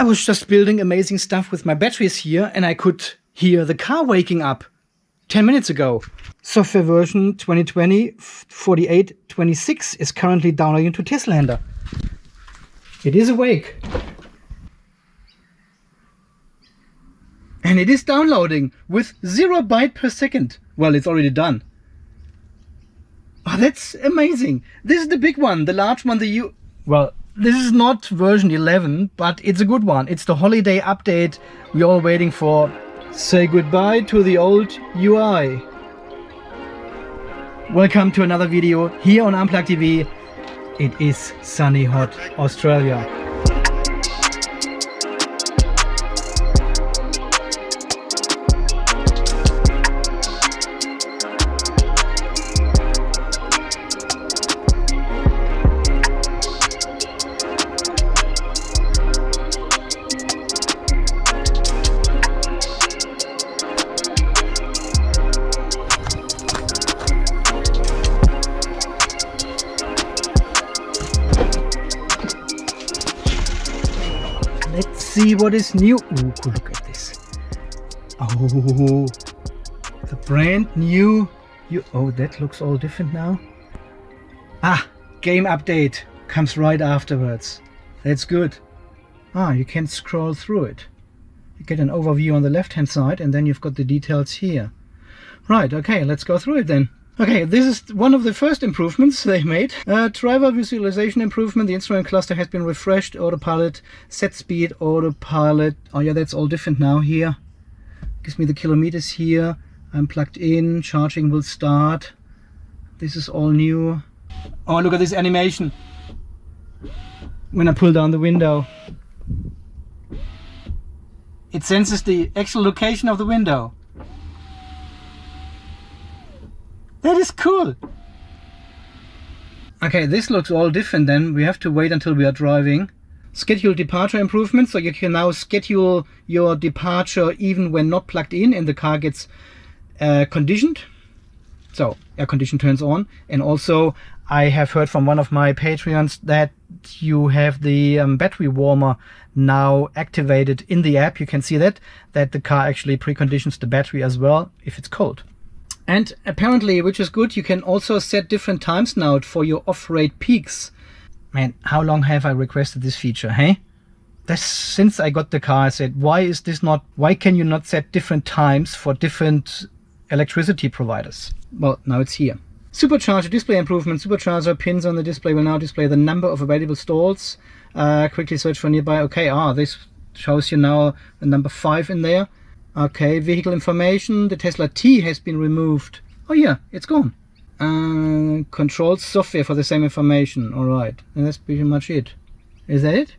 I was just building amazing stuff with my batteries here, and I could hear the car waking up 10 minutes ago. Software version 2020 4826 is currently downloading to Teslander. It is awake. And it is downloading with 0 byte per second. Well, it's already done. Oh, that's amazing. This is the big one, the large one, well, this is not version 11, but it's a good one. It's the holiday update we're all waiting for. Say goodbye to the old UI. Welcome to another video here on Unplugged TV. It is sunny hot Australia. Let's see what is new. Ooh, look at this. Oh, the brand new. Oh, that looks all different now. Ah, game update comes right afterwards. That's good. Ah, you can scroll through it. You get an overview on the left hand side, and then you've got the details here. Right, okay, let's go through it then. Okay, this is one of the first improvements they made. Driver visualization improvement. The instrument cluster has been refreshed. Autopilot, set speed, autopilot. Oh yeah, that's all different now here. Gives me the kilometers here. I'm plugged in. Charging will start. This is all new. Oh, look at this animation. When I pull down the window, it senses the actual location of the window. That is cool. Okay, this looks all different then. We have to wait until we are driving. Schedule departure improvements. So you can now schedule your departure even when not plugged in and the car gets conditioned. So air condition turns on. And also I have heard from one of my Patreons that you have the battery warmer now activated in the app. You can see that the car actually preconditions the battery as well if it's cold. And apparently, which is good, you can also set different times now for your off-road peaks. Man, how long have I requested this feature, hey? That's since I got the car. I said, why can you not set different times for different electricity providers? Well, now it's here. SuperCharger display improvement. SuperCharger pins on the display will now display the number of available stalls. Quickly search for nearby. Okay, this shows you now the number 5 in there. Okay, vehicle information. The Tesla T has been removed. Oh yeah, it's gone. Controls software for the same information. Alright, and that's pretty much it. Is that it?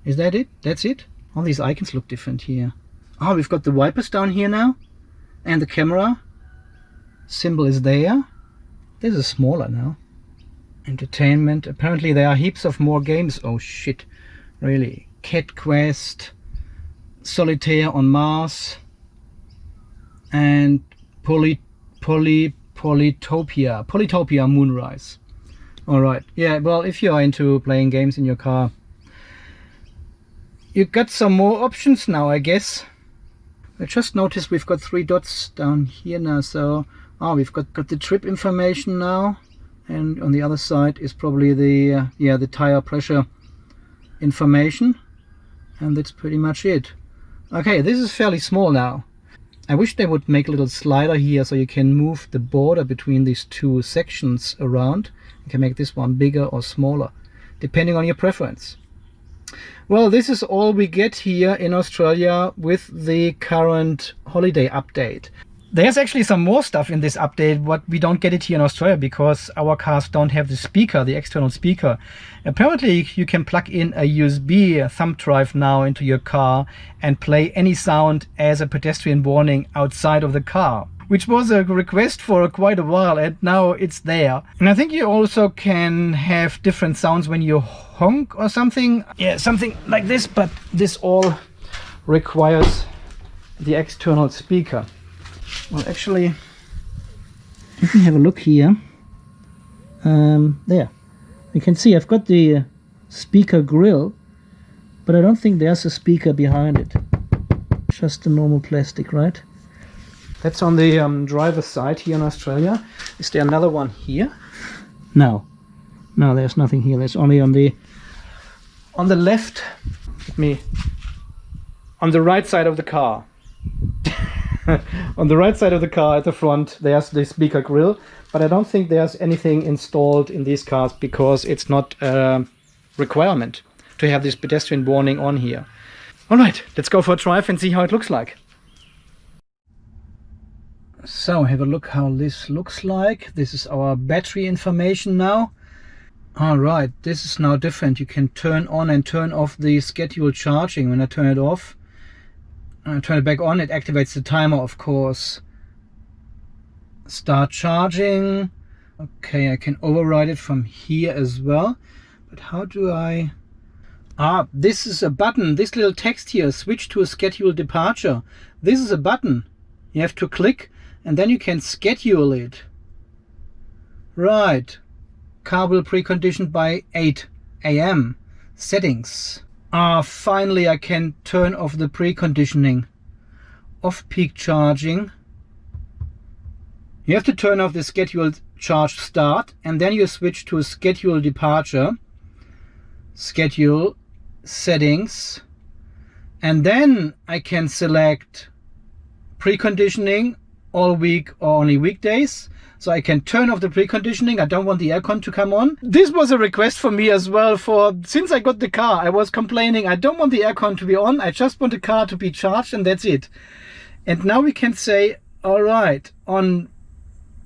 Is that it? That's it? All these icons look different here. Oh, we've got the wipers down here now. And the camera symbol is there. This is smaller now. Entertainment. Apparently there are heaps of more games. Oh shit. Really. Cat Quest. Solitaire on Mars, and Polytopia Moonrise. All right, yeah, well, if you are into playing games in your car, you got some more options now, I guess. I just noticed we've got 3 dots down here now, so we've got the trip information now, and on the other side is probably the tire pressure information, and that's pretty much it. Okay, this is fairly small now. I wish they would make a little slider here so you can move the border between these 2 sections around. You can make this one bigger or smaller, depending on your preference. Well, this is all we get here in Australia with the current holiday update. There's actually some more stuff in this update, but we don't get it here in Australia because our cars don't have the speaker, the external speaker. Apparently you can plug in a USB thumb drive now into your car and play any sound as a pedestrian warning outside of the car, which was a request for quite a while, and now it's there. And I think you also can have different sounds when you honk or something. Yeah, something like this, but this all requires the external speaker. Well, actually, if we have a look here, there, you can see I've got the speaker grill but I don't think there's a speaker behind it. Just a normal plastic, right? That's on the driver's side here in Australia. Is there another one here? No, there's nothing here. There's only on the left. On the right side of the car. On the right side of the car at the front, there's the speaker grill, but I don't think there's anything installed in these cars because it's not a requirement to have this pedestrian warning on here. All right, let's go for a drive and see how it looks like. So have a look how this looks like. This is our battery information now. All right, this is now different. You can turn on and turn off the scheduled charging. When I turn it off, I turn it back on, it activates the timer, of course. Start charging. Okay, I can override it from here as well. But how do I... this is a button. This little text here, switch to a scheduled departure. This is a button. You have to click and then you can schedule it. Right. Car will preconditioned by 8 AM. Settings. Finally I can turn off the preconditioning. Off-peak charging. You have to turn off the scheduled charge start and then you switch to a scheduled departure. Schedule, settings, and then I can select preconditioning all week or only weekdays. So I can turn off the preconditioning. I don't want the aircon to come on. This was a request for me as well. Since I got the car, I was complaining I don't want the aircon to be on. I just want the car to be charged and that's it. And now we can say, all right, on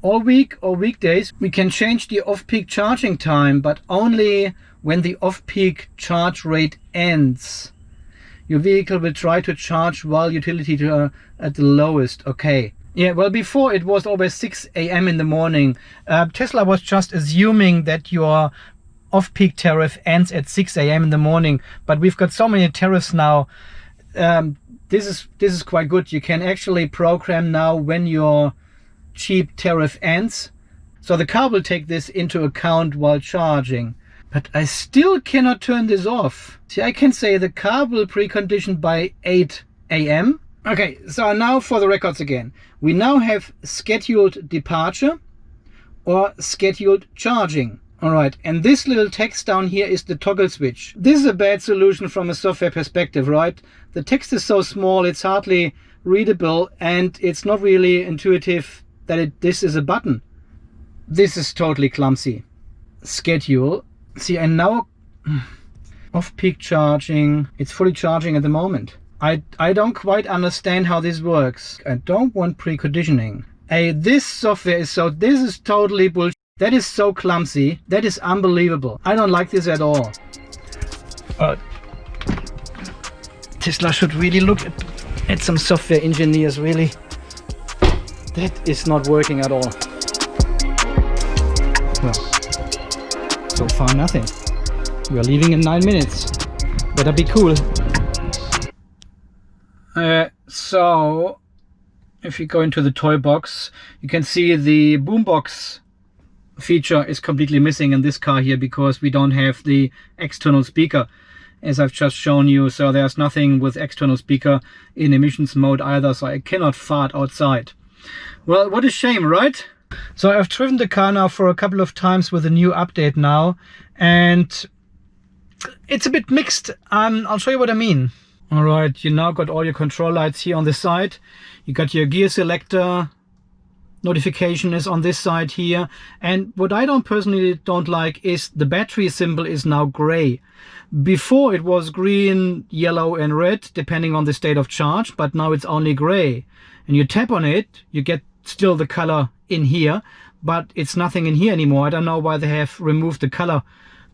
all week or weekdays, we can change the off-peak charging time, but only when the off-peak charge rate ends. Your vehicle will try to charge while utility at the lowest. Okay. Yeah, well, before it was always 6 AM in the morning. Tesla was just assuming that your off-peak tariff ends at 6 AM in the morning, but we've got so many tariffs now. This is quite good. You can actually program now when your cheap tariff ends. So the car will take this into account while charging. But I still cannot turn this off. See, I can say the car will precondition by 8 AM. Okay, so now for the records again. We now have scheduled departure or scheduled charging. All right, and this little text down here is the toggle switch. This is a bad solution from a software perspective, right? The text is so small, it's hardly readable, and it's not really intuitive that this is a button. This is totally clumsy. Schedule. See, and now off-peak charging. It's fully charging at the moment. I don't quite understand how this works. I don't want preconditioning. This software is this is totally bullshit. That is so clumsy. That is unbelievable. I don't like this at all. Tesla should really look at some software engineers, really. That is not working at all. Well, so far nothing. We are leaving in 9 minutes. Better be cool. So if you go into the toy box, you can see the Boombox feature is completely missing in this car here because we don't have the external speaker, as I've just shown you. So there's nothing with external speaker in emissions mode either, so I cannot fart outside. Well, what a shame, right? So I've driven the car now for a couple of times with a new update now, and it's a bit mixed. I'll show you what I mean. All right, you now got all your control lights here on the side. You got your gear selector. Notification is on this side here. And what I personally don't like is the battery symbol is now gray. Before it was green, yellow and red, depending on the state of charge, but now it's only gray. And you tap on it, you get still the color in here, but it's nothing in here anymore. I don't know why they have removed the color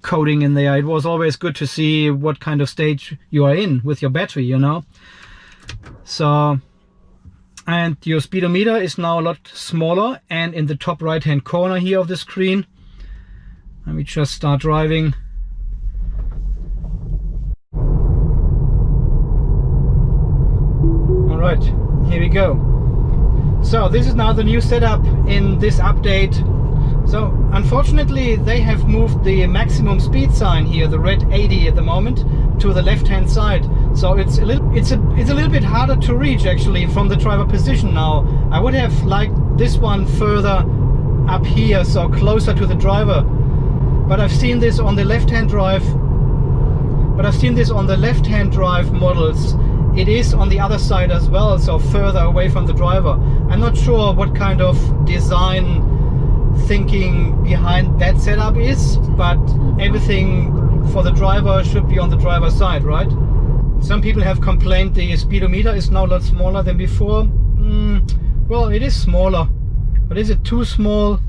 coding in there. It was always good to see what kind of stage you are in with your battery, you know. So, and your speedometer is now a lot smaller and in the top right hand corner here of the screen. Let me just start driving. All right, here we go. So this is now the new setup in this update. So unfortunately they have moved the maximum speed sign here, the red 80 at the moment, to the left hand side. So it's a little bit harder to reach actually from the driver position now. I would have liked this one further up here, so closer to the driver. But I've seen this on the left hand drive. Models. It is on the other side as well, so further away from the driver. I'm not sure what kind of design thinking behind that setup is, but everything for the driver should be on the driver's side, right? Some people have complained the speedometer is now a lot smaller than before. Well, it is smaller, but is it too small?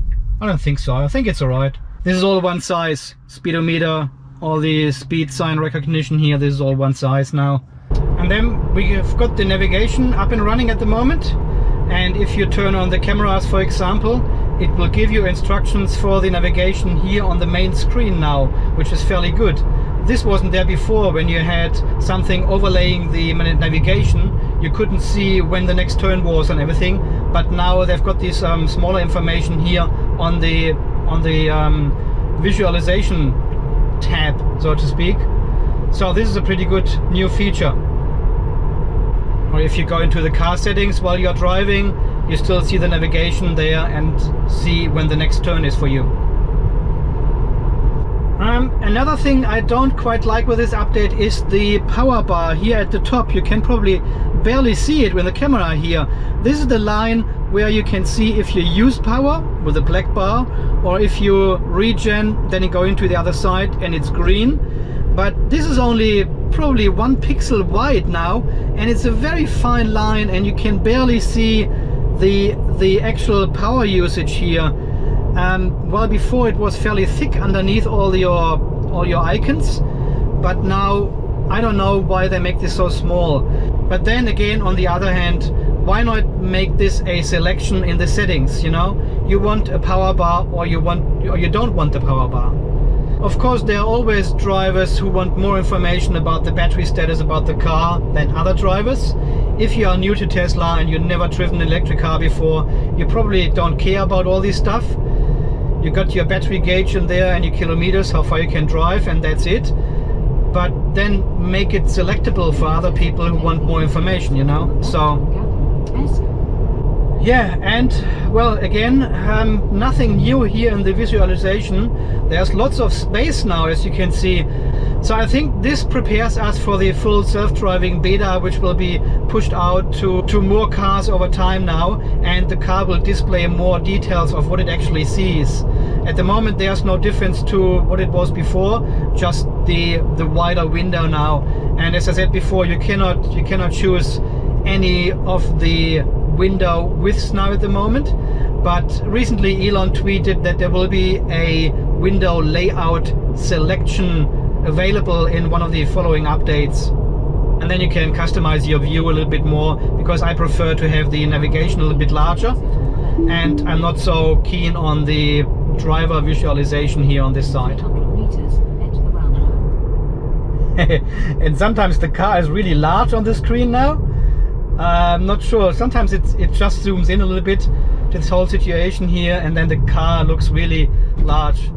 I don't think so. I think it's alright. This is all one size. Speedometer, all the speed sign recognition here, this is all one size now. And then we have got the navigation up and running at the moment. And if you turn on the cameras, for example, it will give you instructions for the navigation here on the main screen now, which is fairly good. This wasn't there before. When you had something overlaying the navigation, you couldn't see when the next turn was and everything. But now they've got this smaller information here on the visualization tab, so to speak. So this is a pretty good new feature. Or if you go into the car settings while you're driving, you still see the navigation there and see when the next turn is for you. Another thing I don't quite like with this update is the power bar here at the top. You can probably barely see it with the camera here. This is the line where you can see if you use power with the black bar, or if you regen, then you go into the other side and it's green. But this is only probably 1 pixel wide now, and it's a very fine line, and you can barely see the actual power usage here. Well, before it was fairly thick underneath all your icons, but now I don't know why they make this so small. But then again, on the other hand, why not make this a selection in the settings? You know, you want a power bar, or you don't want the power bar. Of course, there are always drivers who want more information about the battery status about the car than other drivers. If you are new to Tesla and you've never driven an electric car before, you probably don't care about all this stuff. You got your battery gauge in there and your kilometers, how far you can drive, and that's it. But then make it selectable for other people who want more information, you know. So yeah, and well, again, nothing new here in the visualization. There's lots of space now, as you can see. So I think this prepares us for the full self-driving beta, which will be pushed out to more cars over time now, and the car will display more details of what it actually sees. At the moment there's no difference to what it was before, just the wider window now. And as I said before, you cannot choose any of the window widths now at the moment, but recently Elon tweeted that there will be a window layout selection available in one of the following updates, and then you can customize your view a little bit more, because I prefer to have the navigation a little bit larger, and I'm not so keen on the driver visualization here on this side. And sometimes the car is really large on the screen now. I'm not sure, sometimes it just zooms in a little bit to this whole situation here, and then the car looks really large.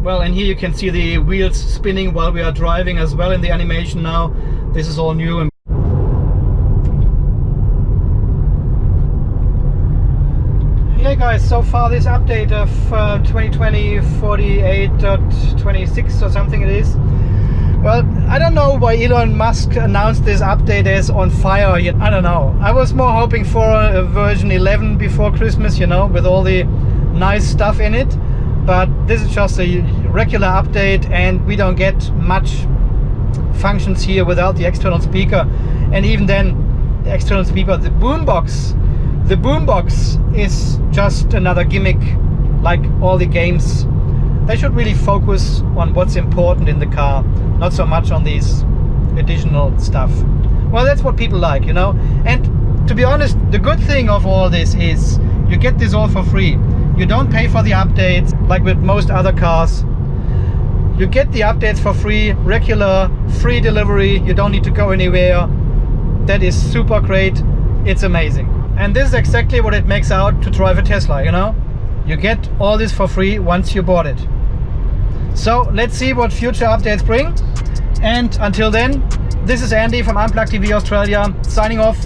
Well, and here you can see the wheels spinning while we are driving as well in the animation now. This is all new. Hey guys, so far this update of 2020 48.26 or something it is. Well, I don't know why Elon Musk announced this update as on fire. I don't know. I was more hoping for a version 11 before Christmas, you know, with all the nice stuff in it. But this is just a regular update, and we don't get much functions here without the external speaker. And even then, the external speaker, the Boombox is just another gimmick, like all the games. They should really focus on what's important in the car, not so much on these additional stuff. Well, that's what people like, you know. And to be honest, the good thing of all this is you get this all for free. You don't pay for the updates like with most other cars. You get the updates for free, regular, free delivery. You don't need to go anywhere. That is super great. It's amazing. And this is exactly what it makes out to drive a Tesla, you know? You get all this for free once you bought it. So let's see what future updates bring. And until then, this is Andy from Unplugged TV Australia signing off.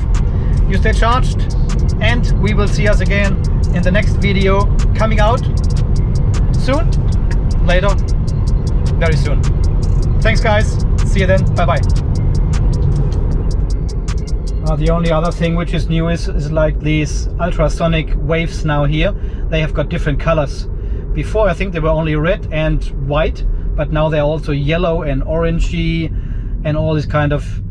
You stay charged, and we will see us again in the next video coming out soon, later, very soon. Thanks guys, see you then, bye bye. The only other thing which is new is like these ultrasonic waves now here. They have got different colors. Before I think they were only red and white, but now they're also yellow and orangey and all these kind of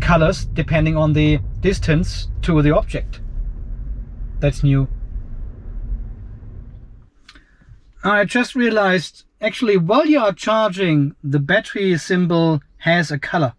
colors depending on the distance to the object. That's new. I just realized, actually, while you are charging, the battery symbol has a color.